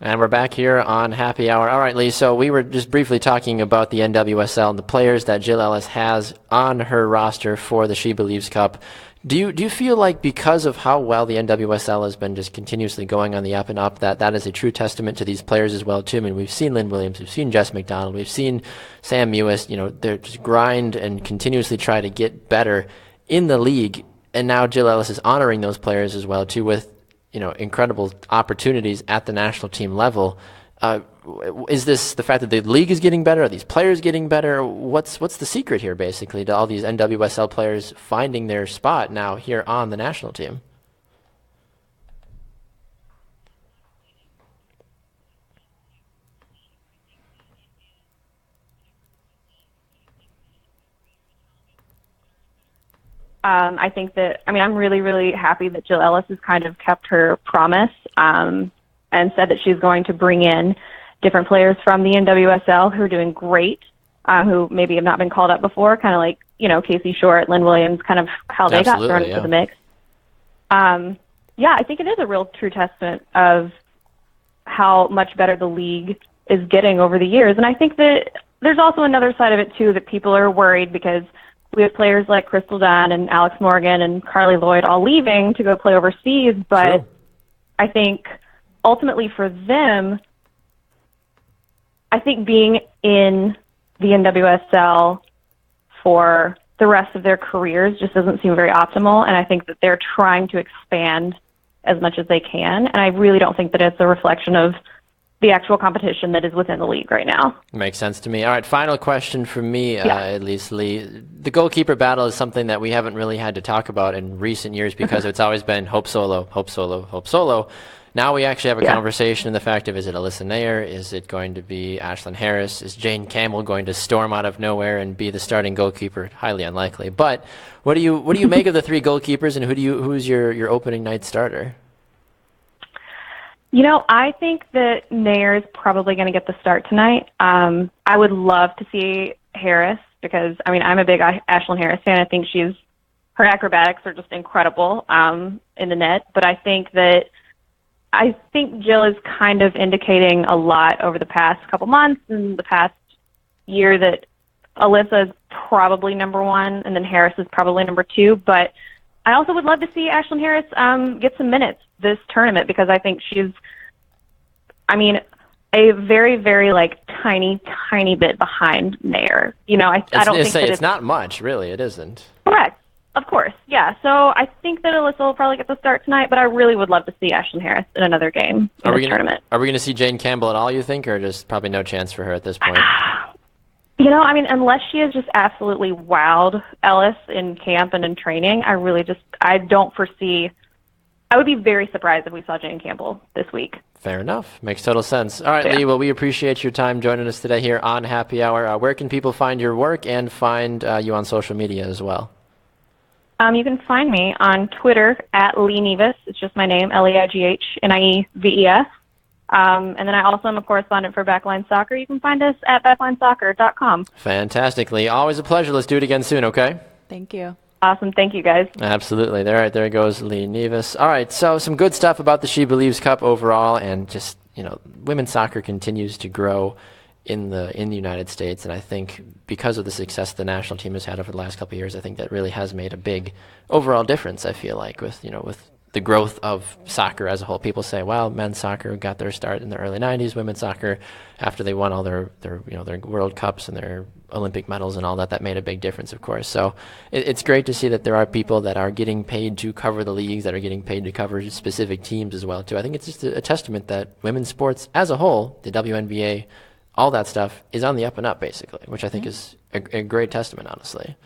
And we're back here on Happy Hour. All right, Leigh, so we were just briefly talking about the NWSL and the players that Jill Ellis has on her roster for the SheBelieves Cup. Do you feel like because of how well the NWSL has been just continuously going on the up and up, that is a true testament to these players as well, too? I mean, we've seen Lynn Williams, we've seen Jess McDonald, we've seen Sam Mewis, they're just grind and continuously try to get better in the league. And now Jill Ellis is honoring those players as well, too, with incredible opportunities at the national team level. Is this the fact that the league is getting better? Are these players getting better? What's the secret here, basically, to all these NWSL players finding their spot now here on the national team? I think I'm really, really happy that Jill Ellis has kind of kept her promise and said that she's going to bring in different players from the NWSL who are doing great, who maybe have not been called up before, kind of like, Casey Short, Lynn Williams, kind of how they got thrown into the mix. I think it is a real true testament of how much better the league is getting over the years. And I think that there's also another side of it, too, that people are worried because we have players like Crystal Dunn and Alex Morgan and Carly Lloyd all leaving to go play overseas. But True. I think ultimately for them, I think being in the NWSL for the rest of their careers just doesn't seem very optimal. And I think that they're trying to expand as much as they can. And I really don't think that it's a reflection of the actual competition that is within the league right now. Makes sense to me. All right, final question from me, at least, Leigh. The goalkeeper battle is something that we haven't really had to talk about in recent years because it's always been Hope Solo, Hope Solo, Hope Solo. Now we actually have a conversation in the fact of, is it Alyssa Nair? Is it going to be Ashlyn Harris? Is Jane Campbell going to storm out of nowhere and be the starting goalkeeper? Highly unlikely. But what do you make of the three goalkeepers, and who's your opening night starter? I think that Nair is probably going to get the start tonight. I would love to see Harris because, I'm a big Ashlyn Harris fan. I think her acrobatics are just incredible in the net. But I think Jill is kind of indicating a lot over the past couple months and the past year that Alyssa is probably number one and then Harris is probably number two. But I also would love to see Ashlyn Harris get some minutes this tournament because I think she's, a very, very tiny bit behind Nair. I don't think that it's not much, really. It isn't. Correct. Of course, yeah. So I think that Alyssa will probably get the start tonight, but I really would love to see Ashlyn Harris in another game in this tournament. Are we going to see Jane Campbell at all, you think, or just probably no chance for her at this point? Unless she has just absolutely wowed Ellis in camp and in training, I don't foresee. I would be very surprised if we saw Jane Campbell this week. Fair enough. Makes total sense. All right, Leigh, well, we appreciate your time joining us today here on Happy Hour. Where can people find your work and find you on social media as well? You can find me on Twitter at Leigh Nieves. It's just my name, LeighNieves. And then I also am a correspondent for Backline Soccer. You can find us at backlinesoccer.com. Fantastically. Always a pleasure. Let's do it again soon, okay? Thank you. Awesome. Thank you, guys. Absolutely. All right, there goes Leigh Nieves. All right, so some good stuff about the SheBelieves Cup overall, and just, women's soccer continues to grow in the United States, and I think because of the success the national team has had over the last couple of years, I think that really has made a big overall difference, I feel like, with the growth of soccer as a whole. People say, well, men's soccer got their start in the early 90s, women's soccer, after they won all their World Cups and their Olympic medals and all that made a big difference, of course. So it's great to see that there are people that are getting paid to cover the leagues, that are getting paid to cover specific teams as well, too. I think it's just a testament that women's sports as a whole, the WNBA, all that stuff, is on the up and up, basically, which I think is a great testament, honestly.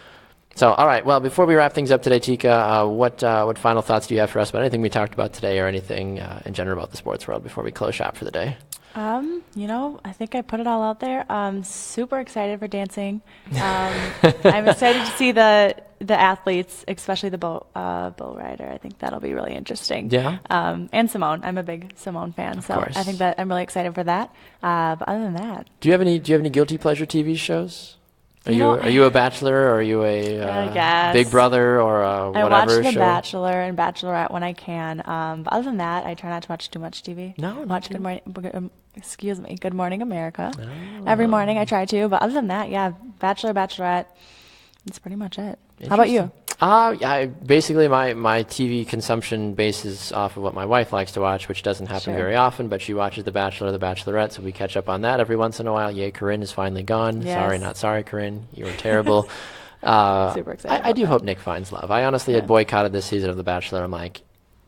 So, all right, well, before we wrap things up today, Teaka, what final thoughts do you have for us about anything we talked about today or anything in general about the sports world before we close shop for the day? I think I put it all out there. Super excited for dancing. I'm excited to see the athletes, especially the bull rider. I think that'll be really interesting. Yeah. And Simone. I'm a big Simone fan, so I think that I'm really excited for that. But other than that, do you have any guilty pleasure TV shows? Are you a Bachelor, or are you a I guess. Big Brother, or a I whatever watch The show? Bachelor and Bachelorette when I can. But other than that, I try not to watch too much TV. No, not watch too- Good Morning America. Every morning I try to. But other than that, yeah, Bachelor, Bachelorette. That's pretty much it. How about you? Basically, my TV consumption bases off of what my wife likes to watch, which doesn't happen Sure. very often, but she watches The Bachelor, The Bachelorette, so we catch up on that every once in a while. Yay, Corinne is finally gone. Yes. Sorry, not sorry, Corinne. You were terrible. Super excited I about do that. hope Nick finds love. I honestly had boycotted this season of The Bachelor. I'm like,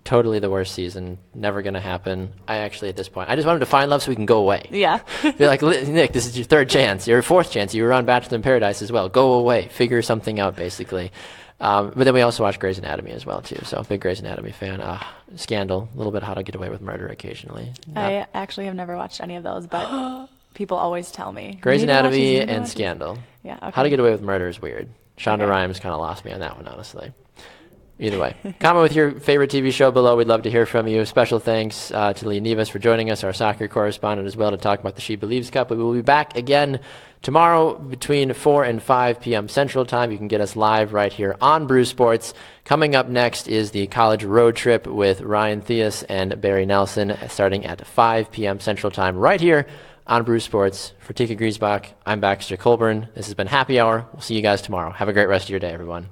totally the worst season. Never going to happen. I actually, at this point, I just want him to find love so we can go away. Yeah. Be like, Nick, this is your third chance, your fourth chance. You were on Bachelor in Paradise as well. Go away. Figure something out, basically. But then we also watch Grey's Anatomy as well, too. So big Grey's Anatomy fan. Scandal. A little bit How to Get Away with Murder occasionally. I actually have never watched any of those, but people always tell me. Grey's "You need to watch Anatomy these, you need to and watch these." Scandal. Yeah, okay. How to Get Away with Murder is weird. Shonda Okay. Rhimes kind of lost me on that one, honestly. Either way, comment with your favorite TV show below. We'd love to hear from you. Special thanks to Leigh Nieves for joining us, our soccer correspondent as well, to talk about the SheBelieves Cup. We will be back again tomorrow between 4 and 5 p.m. Central Time. You can get us live right here on Brew Sports. Coming up next is the college road trip with Ryan Theus and Barry Nelson, starting at 5 p.m. Central Time right here on Brew Sports. For Teaka Griesbach, I'm Baxter Colburn. This has been Happy Hour. We'll see you guys tomorrow. Have a great rest of your day, everyone.